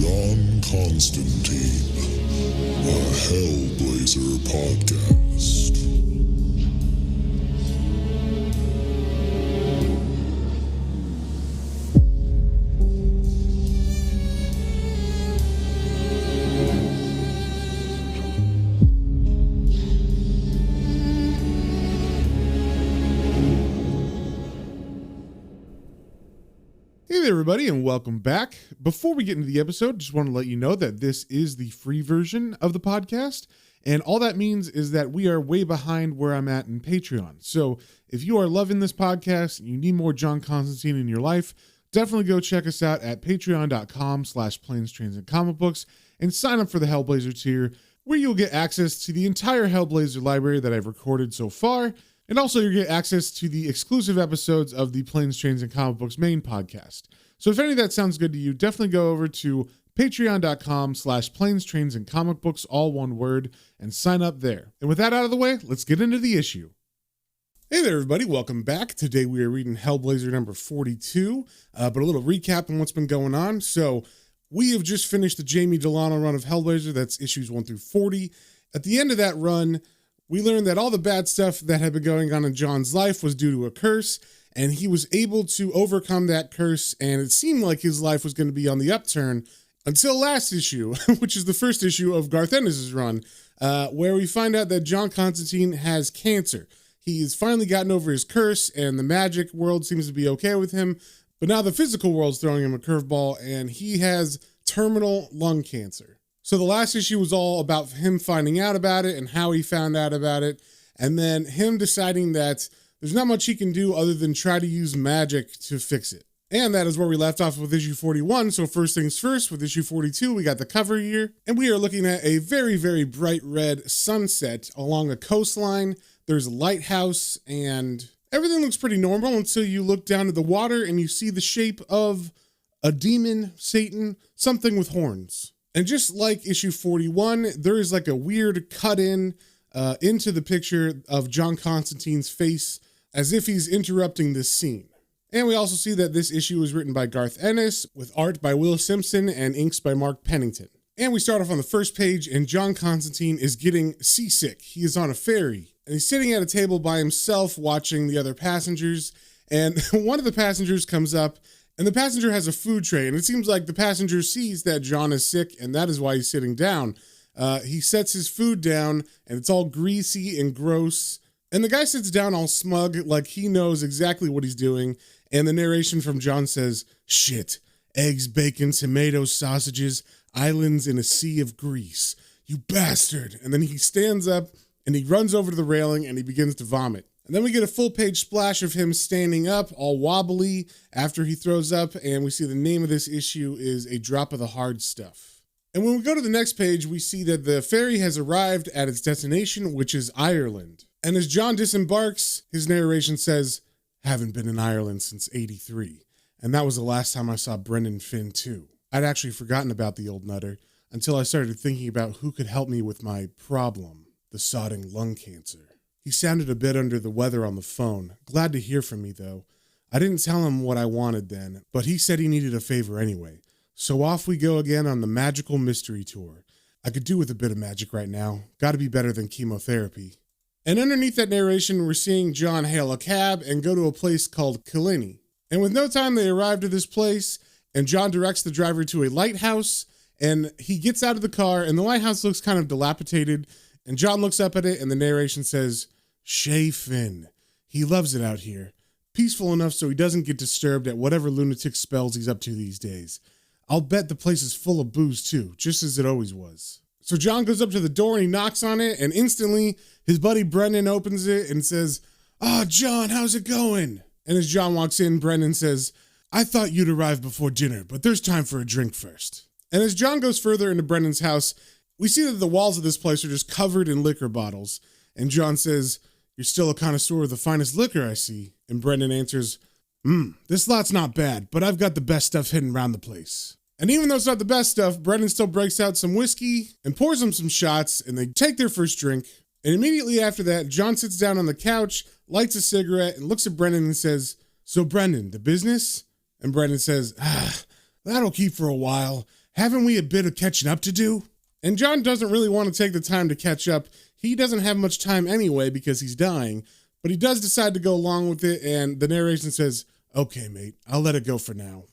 John Constantine, a Hellblazer podcast. Hey there, everybody, and welcome back. Before we get into the episode, just want to let you know that this is the free version of the podcast, and all that means is that we are way behind where I'm at in Patreon. So if you are loving this podcast and you need more John Constantine in your life, definitely go check us out at patreon.com/planes, trains, and comic books and sign up for the Hellblazer tier, where you'll get access to the entire Hellblazer library that I've recorded so far. And also you'll get access to the exclusive episodes of the Planes, Trains, and Comic Books main podcast. So if any of that sounds good to you, definitely go over to patreon.com/planes, trains, and comic books, all one word, and sign up there. And with that out of the way, let's get into the issue. Hey there, everybody. Welcome back. Today we are reading Hellblazer number 42, but a little recap on what's been going on. So we have just finished the Jamie Delano run of Hellblazer. That's issues 1 through 40. At the end of that run, we learned that all the bad stuff that had been going on in John's life was due to a curse, and he was able to overcome that curse, and it seemed like his life was going to be on the upturn until last issue, which is the first issue of Garth Ennis' run, where we find out that John Constantine has cancer. He's finally gotten over his curse, and the magic world seems to be okay with him, but now the physical world's throwing him a curveball, and he has terminal lung cancer. So the last issue was all about him finding out about it and how he found out about it, and then him deciding that there's not much he can do other than try to use magic to fix it. And that is where we left off with issue 41. So first things first, with issue 42, we got the cover here, and we are looking at a very, very bright red sunset along a coastline. There's a lighthouse, and everything looks pretty normal until you look down at the water and you see the shape of a demon, Satan, something with horns. And just like issue 41, there is like a weird cut in into the picture of John Constantine's face as if he's interrupting this scene. And we also see that this issue was written by Garth Ennis with art by Will Simpson and inks by Mark Pennington. And we start off on the first page, and John Constantine is getting seasick. He is on a ferry and he's sitting at a table by himself watching the other passengers. And one of the passengers comes up, and the passenger has a food tray, and it seems like the passenger sees that John is sick, and that is why he's sitting down. He sets his food down, and it's all greasy and gross. And the guy sits down all smug, like he knows exactly what he's doing. And the narration from John says, "Shit, eggs, bacon, tomatoes, sausages, islands in a sea of grease. You bastard." And then he stands up, and he runs over to the railing, and he begins to vomit. And then we get a full page splash of him standing up, all wobbly, after he throws up, and we see the name of this issue is A Drop of the Hard Stuff. And when we go to the next page, we see that the ferry has arrived at its destination, which is Ireland. And as John disembarks, his narration says, "Haven't been in Ireland since '83, and that was the last time I saw Brendan Finn too. I'd actually forgotten about the old nutter until I started thinking about who could help me with my problem, the sodding lung cancer." He sounded a bit under the weather on the phone. Glad to hear from me, though. I didn't tell him what I wanted then, but he said he needed a favor anyway. So off we go again on the magical mystery tour. I could do with a bit of magic right now. Gotta be better than chemotherapy. And underneath that narration, we're seeing John hail a cab and go to a place called Killiney. And with no time, they arrive to this place, and John directs the driver to a lighthouse, and he gets out of the car, and the lighthouse looks kind of dilapidated. And John looks up at it, and the narration says, "Shay Finn. He loves it out here. Peaceful enough so he doesn't get disturbed at whatever lunatic spells he's up to these days. I'll bet the place is full of booze too, just as it always was." So John goes up to the door and he knocks on it, and instantly his buddy Brendan opens it and says, "Ah, John, how's it going?" And as John walks in, Brendan says, "I thought you'd arrive before dinner, but there's time for a drink first." And as John goes further into Brendan's house, we see that the walls of this place are just covered in liquor bottles. And John says, "You're still a connoisseur of the finest liquor, I see." And Brendan answers, "This lot's not bad, but I've got the best stuff hidden around the place." And even though it's not the best stuff, Brendan still breaks out some whiskey and pours them some shots, and they take their first drink. And immediately after that, John sits down on the couch, lights a cigarette, and looks at Brendan and says, "So Brendan, the business?" And Brendan says, "That'll keep for a while. Haven't we a bit of catching up to do? And John doesn't really want to take the time to catch up. He doesn't have much time anyway because he's dying, but he does decide to go along with it, and the narration says, okay, mate, I'll let it go for now.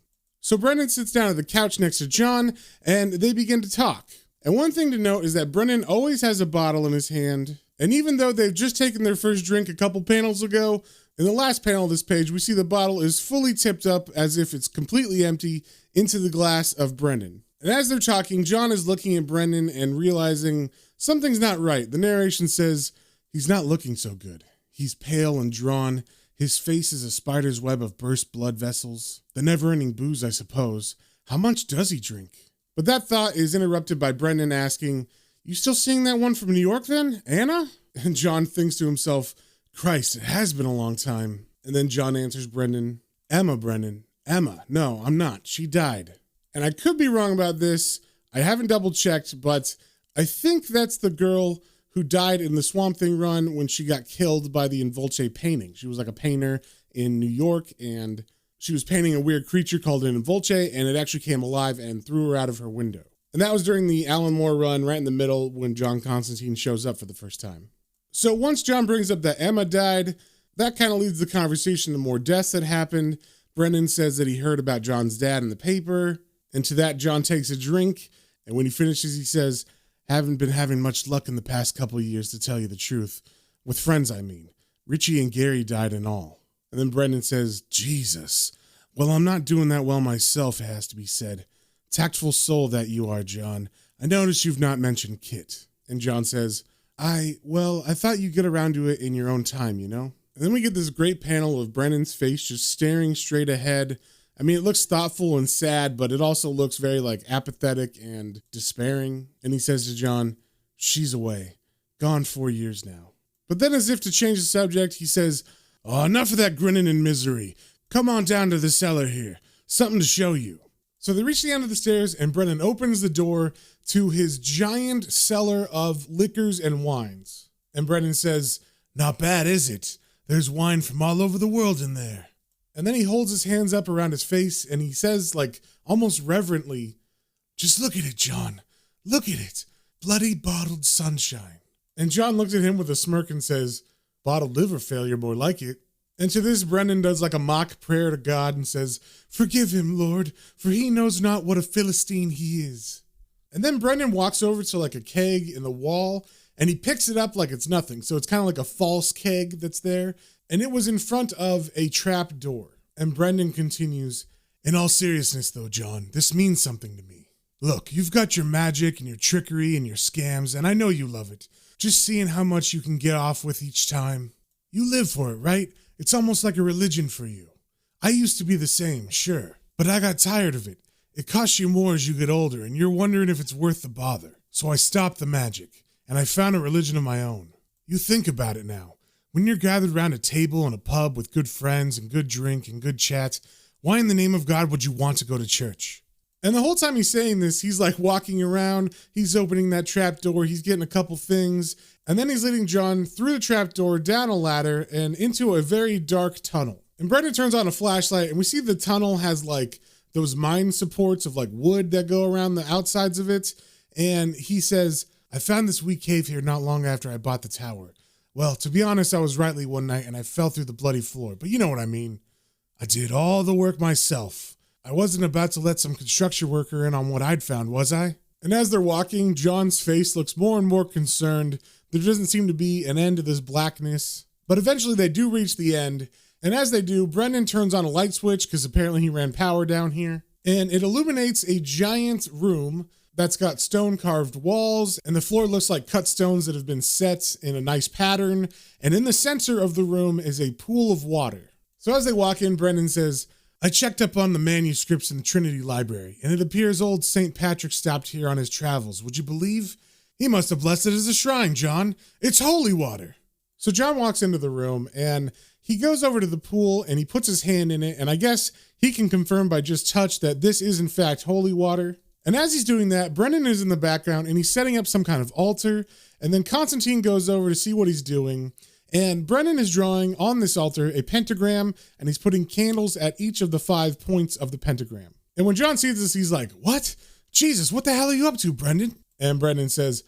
So Brendan sits down at the couch next to John, and they begin to talk. And one thing to note is that Brendan always has a bottle in his hand, and even though they've just taken their first drink a couple panels ago, in the last panel of this page, we see the bottle is fully tipped up as if it's completely empty into the glass of Brendan. And as they're talking, John is looking at Brendan and realizing something's not right. The narration says he's not looking so good. He's pale and drawn. His face is a spider's web of burst blood vessels. The never-ending booze, I suppose. How much does he drink? But that thought is interrupted by Brendan asking, you still seeing that one from New York then, Anna? And John thinks to himself, Christ, it has been a long time. And then John answers Brendan, Emma, Brendan. Emma. No, I'm not. She died. And I could be wrong about this. I haven't double checked, but I think that's the girl who died in the Swamp Thing run when she got killed by the Involce painting. She was like a painter in New York, and she was painting a weird creature called an Involce, and it actually came alive and threw her out of her window. And that was during the Alan Moore run, right in the middle when John Constantine shows up for the first time. So once John brings up that Emma died, that kind of leads the conversation to more deaths that happened. Brendan says that he heard about John's dad in the paper, and to that John takes a drink, and when he finishes he says, haven't been having much luck in the past couple of years, to tell you the truth. With friends, I mean. Richie and Gary died and all. And then Brendan says, Jesus. Well, I'm not doing that well myself, it has to be said. Tactful soul that you are, John. I notice you've not mentioned Kit. And John says, I thought you'd get around to it in your own time, you know? And then we get this great panel of Brendan's face just staring straight ahead. I mean, it looks thoughtful and sad, but it also looks very apathetic and despairing. And he says to John, she's away. Gone 4 years now. But then as if to change the subject, he says, oh, enough of that grinning and misery. Come on down to the cellar here. Something to show you. So they reach the end of the stairs and Brendan opens the door to his giant cellar of liquors and wines. And Brendan says, not bad, is it? There's wine from all over the world in there. And then he holds his hands up around his face and he says, almost reverently, just look at it, John. Look at it. Bloody bottled sunshine. And John looks at him with a smirk and says, bottled liver failure, more like it. And to this, Brendan does a mock prayer to God and says, forgive him, Lord, for he knows not what a Philistine he is. And then Brendan walks over to a keg in the wall and he picks it up like it's nothing. So it's kind of like a false keg that's there. And it was in front of a trap door. And Brendan continues, in all seriousness though, John, this means something to me. Look, you've got your magic and your trickery and your scams, and I know you love it. Just seeing how much you can get off with each time. You live for it, right? It's almost like a religion for you. I used to be the same, sure, but I got tired of it. It costs you more as you get older, and you're wondering if it's worth the bother. So I stopped the magic, and I found a religion of my own. You think about it now. When you're gathered around a table in a pub with good friends and good drink and good chat, why in the name of God would you want to go to church? And the whole time he's saying this, he's walking around, he's opening that trap door, he's getting a couple things, and then he's leading John through the trap door, down a ladder, and into a very dark tunnel. And Brendan turns on a flashlight, and we see the tunnel has those mine supports of wood that go around the outsides of it. And he says, I found this wee cave here not long after I bought the tower. Well, to be honest, I was rightly one night and I fell through the bloody floor, but you know what I mean. I did all the work myself. I wasn't about to let some construction worker in on what I'd found, was I? And as they're walking, John's face looks more and more concerned. There doesn't seem to be an end to this blackness. But eventually they do reach the end. And as they do, Brendan turns on a light switch because apparently he ran power down here. And it illuminates a giant room that's got stone carved walls, and the floor looks like cut stones that have been set in a nice pattern. And in the center of the room is a pool of water. So as they walk in, Brendan says, I checked up on the manuscripts in the Trinity Library, and it appears old St. Patrick stopped here on his travels. Would you believe? He must have blessed it as a shrine, John. It's holy water. So John walks into the room, and he goes over to the pool, and he puts his hand in it, and I guess he can confirm by just touch that this is in fact holy water. And as he's doing that, Brendan is in the background, and he's setting up some kind of altar, and then Constantine goes over to see what he's doing. And Brendan is drawing on this altar a pentagram, and he's putting candles at each of the 5 points of the pentagram. And when John sees this, he's like, what? Jesus, what the hell are you up to, Brendan? And Brendan says,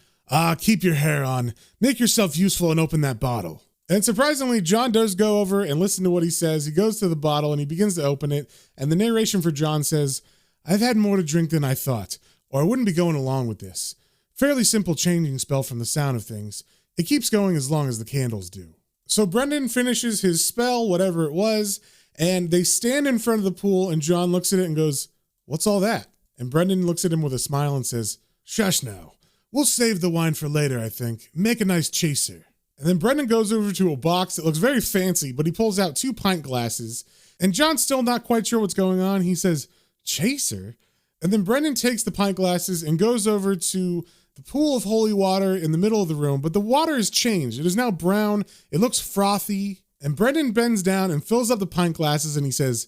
keep your hair on. Make yourself useful and open that bottle. And surprisingly, John does go over and listen to what he says. He goes to the bottle and he begins to open it. And the narration for John says, I've had more to drink than I thought, or I wouldn't be going along with this. Fairly simple changing spell from the sound of things. It keeps going as long as the candles do. So Brendan finishes his spell, whatever it was, and they stand in front of the pool and John looks at it and goes, what's all that? And Brendan looks at him with a smile and says, shush now. We'll save the wine for later, I think. Make a nice chaser. And then Brendan goes over to a box that looks very fancy, but he pulls out 2 pint glasses. And John's still not quite sure what's going on. He says, chaser? And then Brendan takes the pint glasses and goes over to the pool of holy water in the middle of the room. But the water has changed. It is now brown. It looks frothy. And Brendan bends down and fills up the pint glasses and he says,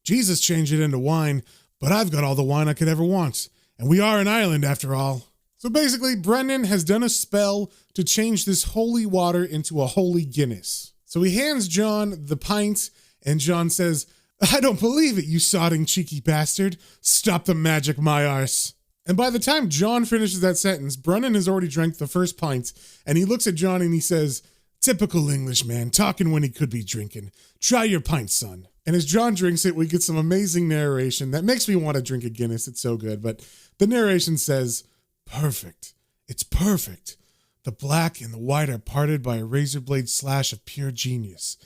Jesus changed it into wine, but I've got all the wine I could ever want. And we are an island after all. So basically, Brendan has done a spell to change this holy water into a holy Guinness. So he hands John the pint, and John says, I don't believe it, you sodding cheeky bastard. Stop the magic, my arse. And by the time John finishes that sentence, Brendan has already drank the first pint, and he looks at John and he says, typical Englishman, talking when he could be drinking. Try your pint, son. And as John drinks it, we get some amazing narration that makes me want to drink a Guinness. It's so good. But the narration says, perfect. It's perfect. The black and the white are parted by a razor blade slash of pure genius.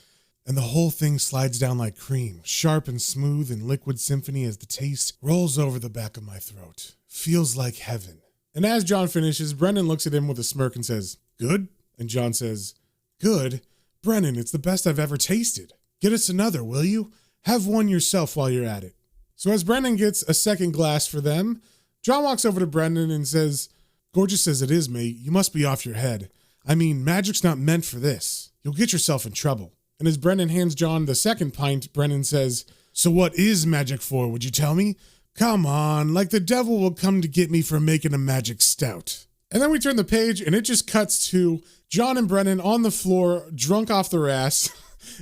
And the whole thing slides down like cream, sharp and smooth in liquid symphony as the taste rolls over the back of my throat. Feels like heaven. And as John finishes, Brendan looks at him with a smirk and says, good? And John says, good? Brendan, it's the best I've ever tasted. Get us another, will you? Have one yourself while you're at it. So as Brendan gets a second glass for them, John walks over to Brendan and says, gorgeous as it is, mate, you must be off your head. I mean, magic's not meant for this. You'll get yourself in trouble. And as Brendan hands John the second pint, Brendan says, so what is magic for, would you tell me? Come on, like the devil will come to get me for making a magic stout. And then we turn the page and it just cuts to John and Brendan on the floor, drunk off their ass.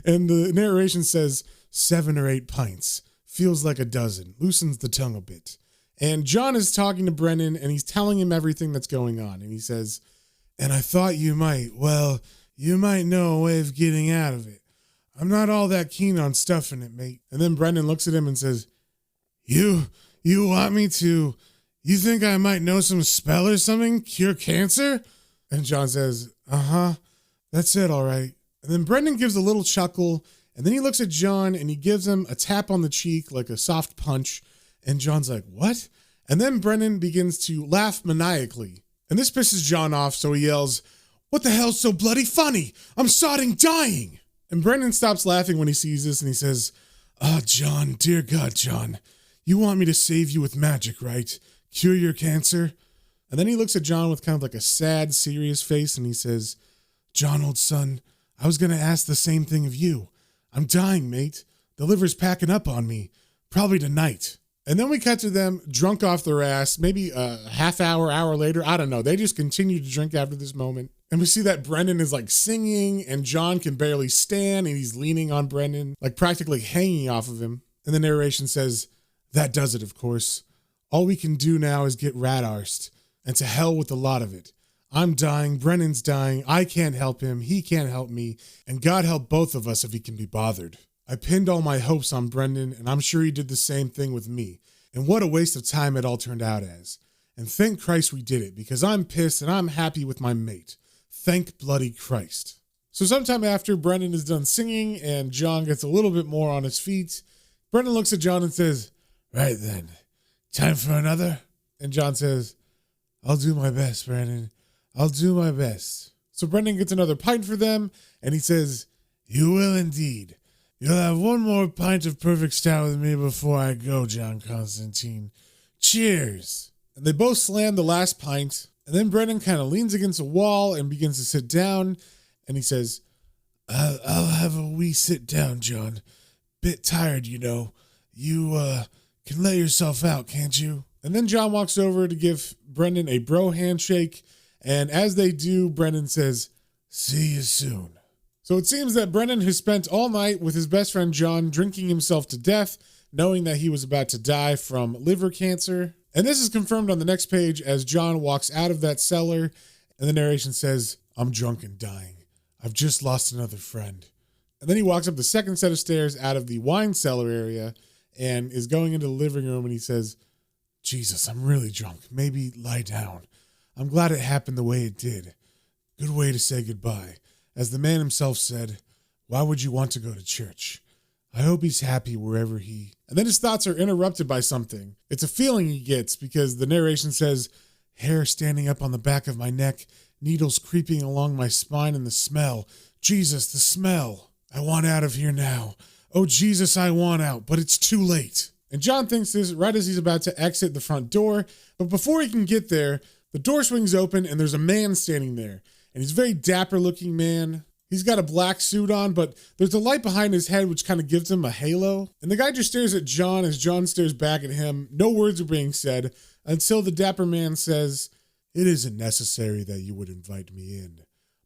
And the narration says, 7 or 8 pints. Feels like a dozen. Loosens the tongue a bit. And John is talking to Brendan and he's telling him everything that's going on. And he says, and I thought you might know a way of getting out of it. I'm not all that keen on stuffing it, mate. And then Brendan looks at him and says, You want me to, you think I might know some spell or something? Cure cancer? And John says, that's it, all right. And then Brendan gives a little chuckle, and then he looks at John and he gives him a tap on the cheek like a soft punch. And John's like, what? And then Brendan begins to laugh maniacally. And this pisses John off, so he yells, what the hell's so bloody funny? I'm sodding dying. And Brendan stops laughing when he sees this and he says, John, dear God, John, you want me to save you with magic, right? Cure your cancer? And then he looks at John with kind of like a sad, serious face and he says, John, old son, I was going to ask the same thing of you. I'm dying, mate. The liver's packing up on me. Probably tonight. And then we cut to them drunk off their ass, maybe a half hour later. I don't know. They just continue to drink after this moment. And we see that Brendan is like singing and John can barely stand and he's leaning on Brendan, like practically hanging off of him. And the narration says, that does it, of course. All we can do now is get rat-arsed and to hell with a lot of it. I'm dying, Brendan's dying, I can't help him, he can't help me, and God help both of us if he can be bothered. I pinned all my hopes on Brendan, and I'm sure he did the same thing with me. And what a waste of time it all turned out as. And thank Christ we did it, because I'm pissed and I'm happy with my mate. Thank bloody Christ. So sometime after Brendan is done singing and John gets a little bit more on his feet, Brendan looks at John and says, right then, time for another? And John says, I'll do my best, Brendan. I'll do my best. So Brendan gets another pint for them, and he says, you will indeed. You'll have one more pint of perfect stout with me before I go, John Constantine. Cheers. And they both slam the last pint, and then Brendan kind of leans against a wall and begins to sit down, and he says, I'll have a wee sit down, John. Bit tired, you know. You, can let yourself out, can't you? And then John walks over to give Brendan a bro handshake, and as they do, Brendan says, see you soon. So it seems that Brendan has spent all night with his best friend John drinking himself to death, knowing that he was about to die from liver cancer. And this is confirmed on the next page as John walks out of that cellar, and the narration says, "I'm drunk and dying. I've just lost another friend." And then he walks up the second set of stairs out of the wine cellar area and is going into the living room, and he says, "Jesus, I'm really drunk. Maybe lie down. I'm glad it happened the way it did. Good way to say goodbye. As the man himself said, why would you want to go to church? I hope he's happy wherever he..." And then his thoughts are interrupted by something. It's a feeling he gets because the narration says, "Hair standing up on the back of my neck, needles creeping along my spine, and the smell. Jesus, the smell. I want out of here now. Oh, Jesus, I want out, but it's too late." And John thinks this right as he's about to exit the front door. But before he can get there, the door swings open and there's a man standing there. And he's a very dapper looking man. He's got a black suit on, but there's a light behind his head which kind of gives him a halo. And the guy just stares at John as John stares back at him. No words are being said until the dapper man says, "It isn't necessary that you would invite me in,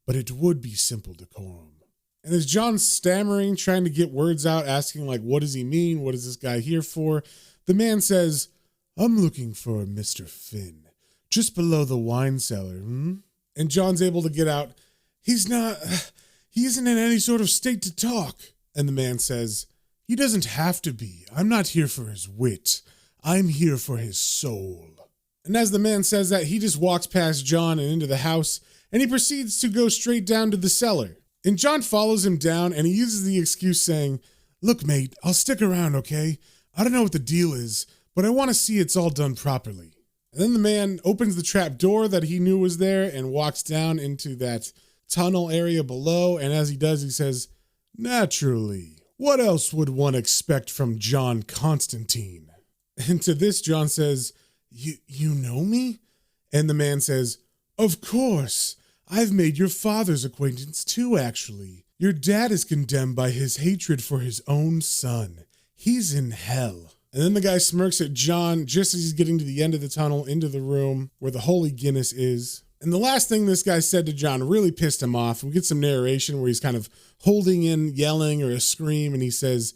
but it would be simple decorum." And as John's stammering, trying to get words out, asking like, what does he mean? What is this guy here for? The man says, "I'm looking for Mr. Finn, just below the wine cellar, And John's able to get out, he isn't in any sort of state to talk." And the man says, "He doesn't have to be. I'm not here for his wit. I'm here for his soul." And as the man says that, he just walks past John and into the house, and he proceeds to go straight down to the cellar. And John follows him down, and he uses the excuse saying, "Look, mate, I'll stick around, okay? I don't know what the deal is, but I want to see it's all done properly." And then the man opens the trap door that he knew was there and walks down into that tunnel area below. And as he does, he says, "Naturally, what else would one expect from John Constantine?" And to this, John says, You know me?" And the man says, "Of course. I've made your father's acquaintance too, actually. Your dad is condemned by his hatred for his own son. He's in hell." And then the guy smirks at John just as he's getting to the end of the tunnel into the room where the Holy Guinness is. And the last thing this guy said to John really pissed him off. We get some narration where he's kind of holding in yelling or a scream, and he says,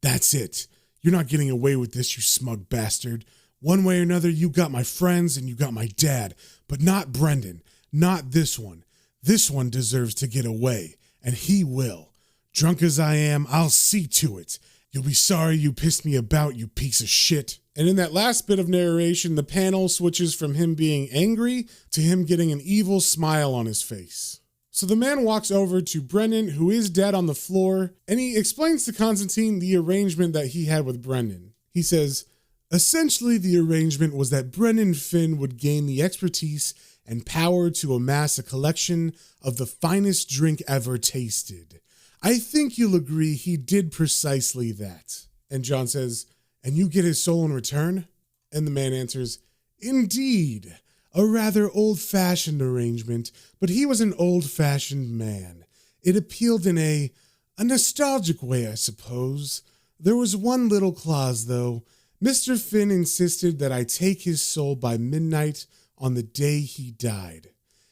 "That's it. You're not getting away with this, you smug bastard. One way or another, you got my friends and you got my dad, but not Brendan. Not this one. This one deserves to get away, and he will. Drunk as I am, I'll see to it. You'll be sorry you pissed me about, you piece of shit." And in that last bit of narration, the panel switches from him being angry to him getting an evil smile on his face. So the man walks over to Brendan, who is dead on the floor, and he explains to Constantine the arrangement that he had with Brendan. He says, "Essentially, the arrangement was that Brendan Finn would gain the expertise and power to amass a collection of the finest drink ever tasted. I think you'll agree he did precisely that." And John says, "And you get his soul in return?" And the man answers, "Indeed, a rather old-fashioned arrangement, but he was an old-fashioned man. It appealed in a nostalgic way, I suppose. There was one little clause, though. Mr. Finn insisted that I take his soul by midnight on the day he died.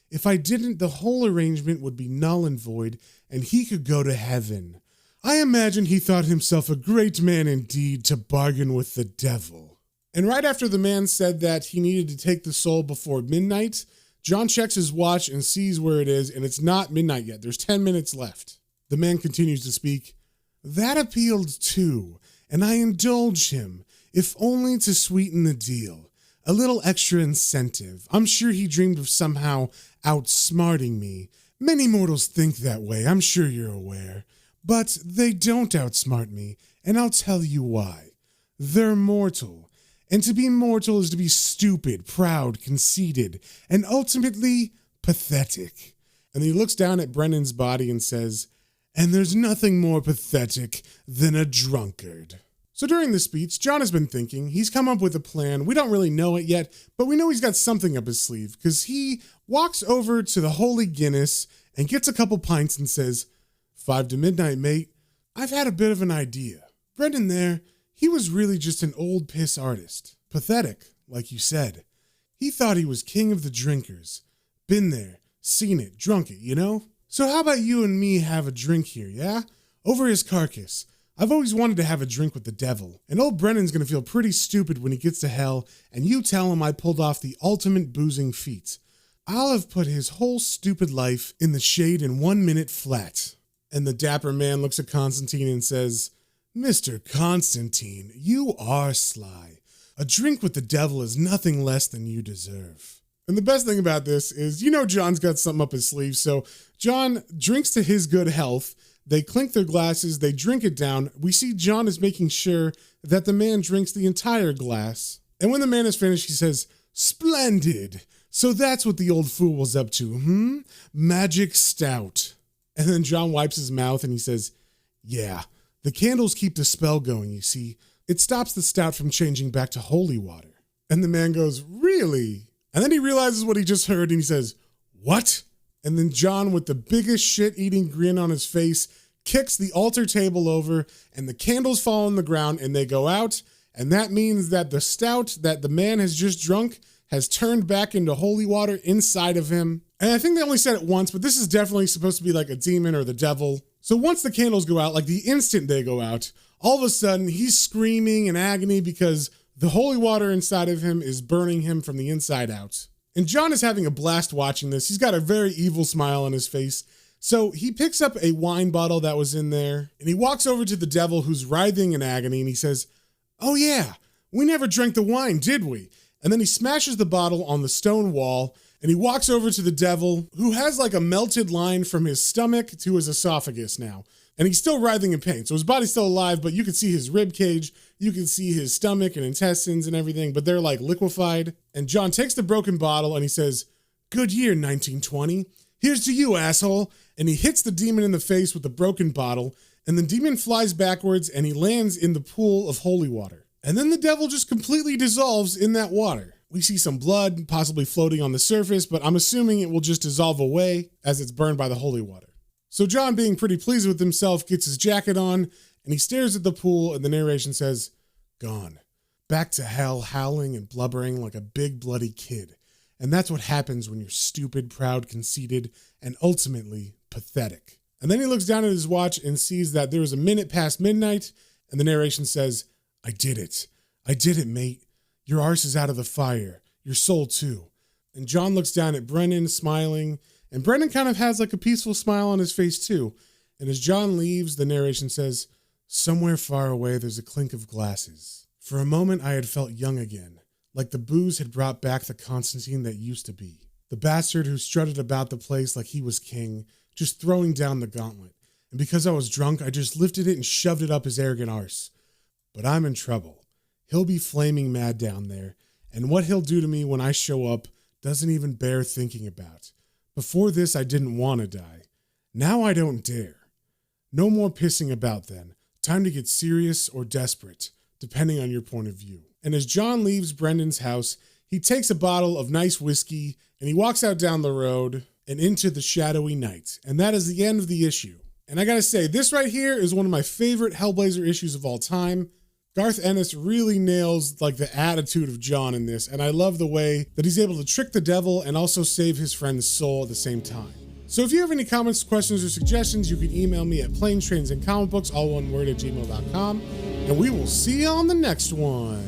If I didn't, the whole arrangement would be null and void, and he could go to heaven. I imagine he thought himself a great man indeed to bargain with the devil." And right after the man said that he needed to take the soul before midnight, John checks his watch and sees where it is, and it's not midnight yet. There's 10 minutes left. The man continues to speak. "That appealed too, and I indulged him, if only to sweeten the deal. A little extra incentive. I'm sure he dreamed of somehow outsmarting me. Many mortals think that way, I'm sure you're aware. But they don't outsmart me, and I'll tell you why. They're mortal. And to be mortal is to be stupid, proud, conceited, and ultimately pathetic." And he looks down at Brendan's body and says, "And there's nothing more pathetic than a drunkard." So during the speech, John has been thinking. He's come up with a plan. We don't really know it yet, but we know he's got something up his sleeve because he walks over to the Holy Guinness and gets a couple pints and says, 5 to midnight, mate. I've had a bit of an idea. Brendan there, he was really just an old piss artist. Pathetic, like you said. He thought he was king of the drinkers. Been there, seen it, drunk it, you know? So how about you and me have a drink here, yeah? Over his carcass. I've always wanted to have a drink with the devil, and old Brennan's gonna feel pretty stupid when he gets to hell and you tell him I pulled off the ultimate boozing feat. I'll have put his whole stupid life in the shade in 1 minute flat. And the dapper man looks at Constantine and says, Mr. Constantine, you are sly. A drink with the devil is nothing less than you deserve. And the best thing about this is, John's got something up his sleeve, so John drinks to his good health. They clink their glasses, they drink it down. We see John is making sure that the man drinks the entire glass. And when the man is finished, he says, Splendid. So that's what the old fool was up to, Magic stout. And then John wipes his mouth and he says, yeah, the candles keep the spell going, you see. It stops the stout from changing back to holy water. And the man goes, really? And then he realizes what he just heard and he says, what? And then John, with the biggest shit-eating grin on his face, kicks the altar table over and the candles fall on the ground and they go out. And that means that the stout that the man has just drunk has turned back into holy water inside of him. And I think they only said it once, but this is definitely supposed to be like a demon or the devil. So once the candles go out, like the instant they go out, all of a sudden he's screaming in agony because the holy water inside of him is burning him from the inside out. And John is having a blast watching this. He's got a very evil smile on his face. So he picks up a wine bottle that was in there and he walks over to the devil who's writhing in agony and he says, oh yeah, we never drank the wine, did we? And then he smashes the bottle on the stone wall and he walks over to the devil who has like a melted line from his stomach to his esophagus now. And he's still writhing in pain. So his body's still alive, but you can see his rib cage. You can see his stomach and intestines and everything, but they're like liquefied. And John takes the broken bottle and he says, good year, 1920. Here's to you, asshole. And he hits the demon in the face with the broken bottle. And the demon flies backwards and he lands in the pool of holy water. And then the devil just completely dissolves in that water. We see some blood possibly floating on the surface, but I'm assuming it will just dissolve away as it's burned by the holy water. So John, being pretty pleased with himself, gets his jacket on and he stares at the pool and the narration says, gone. Back to hell, howling and blubbering like a big bloody kid. And that's what happens when you're stupid, proud, conceited, and ultimately pathetic. And then he looks down at his watch and sees that there is a minute past midnight and the narration says, I did it. I did it, mate. Your arse is out of the fire. Your soul too. And John looks down at Brennan, smiling. And Brennan kind of has like a peaceful smile on his face too. And as John leaves, the narration says, somewhere far away there's a clink of glasses. For a moment I had felt young again, like the booze had brought back the Constantine that used to be. The bastard who strutted about the place like he was king, just throwing down the gauntlet. And because I was drunk, I just lifted it and shoved it up his arrogant arse. But I'm in trouble. He'll be flaming mad down there, and what he'll do to me when I show up doesn't even bear thinking about. Before this, I didn't want to die. Now I don't dare. No more pissing about then. Time to get serious or desperate, depending on your point of view. And as John leaves Brendan's house, he takes a bottle of nice whiskey, and he walks out down the road and into the shadowy night. And that is the end of the issue. And I gotta say, this right here is one of my favorite Hellblazer issues of all time. Garth Ennis really nails like the attitude of John in this, and I love the way that he's able to trick the devil and also save his friend's soul at the same time. So if you have any comments, questions, or suggestions, you can email me at planetrainsandcomicbooks, all one word, @gmail.com, and we will see you on the next one.